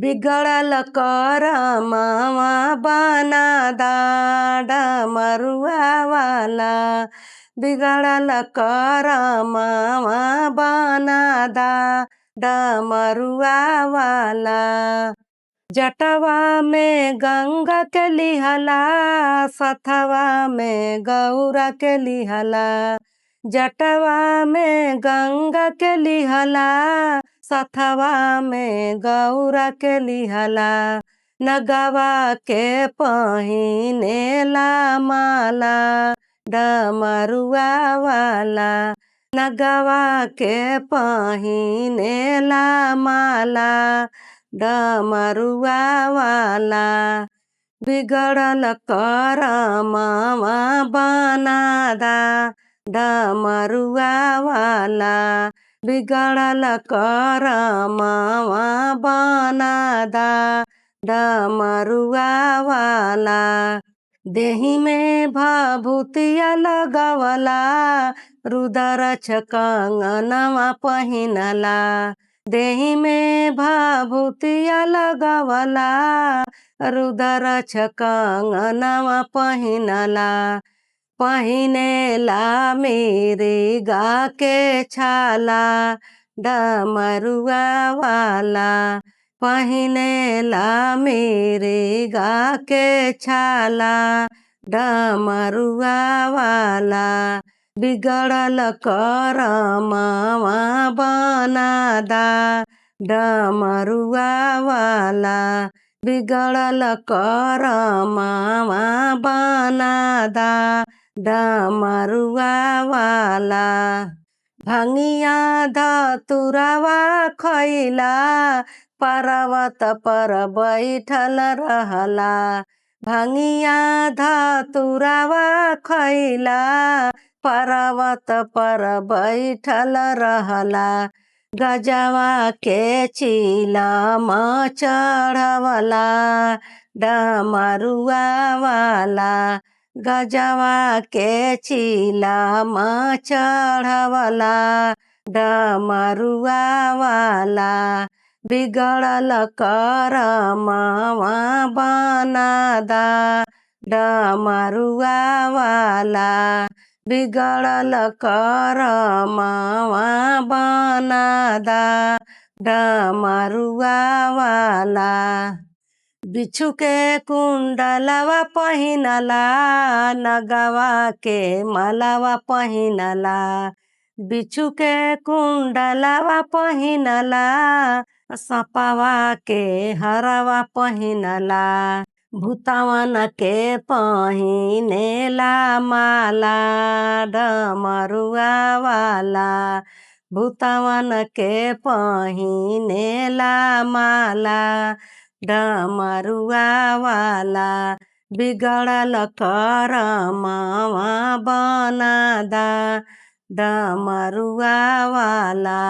बिगड़ल करमवा बना दा डमरुआ वाला। बिगड़ल करमवा बना दा डमरुआ वाला। जटवा में गंगा के लिहला सथवा में गौरा के लिहला। जटवा में गंगा के लिहला सथवा में गौरा के लिहला। नगवा के पहिनेला माला डमरुआ वाला। नगवा के पहिनेला माला डमरुआ वाला। बिगड़ल करमवा बना दा डमरुआ वाला। बिगड़ल करमवा बना दा डमरुआ वाला। देहि में भभूतिया लगवला रुद्राक्ष कंगनवा पहिनला। देहि में भभूतिया लगवला रुद्राक्ष कंगनवा पहिनला। पहिनेला मिर्गा के छाला डमरुआ वाला। पहिनेला मिर्गा के छाला डमरुआ वाला। बिगड़ल करमवा बना दा डमरुआ वाला। बिगड़ल करमवा बना दा डमरुआ वाला। भंगिया धतुरवा खइला पर्वत पर बैठल रहला। भंगिया धतुरवा खइला पर्वत पर बैठल रहला। गजवा के चिलम चढ़वला डमरुआ वाला। गजवा के चिलम चढ़वला डमरुआ वाला। बिगड़ल करमवा बना दा डमरुआ वाला। बिगड़ल करमवा बना दा डमरुआ वाला। बिच्छू के कुंडलवा पहिनला नगवा के मालावा पहिनला। बिच्छू के कुंडलवा पहिनला सपवा के हरवा पहिनला। भूतवन के पहिनेला माला डमरुआ वाला। भूतवन के पहिनेला माला डमरुआ वाला। बिगड़ल करमवा बना दा डमरुआ वाला।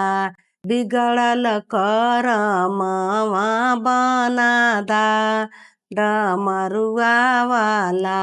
बिगड़ल करमवा बना दा डमरुआ वाला।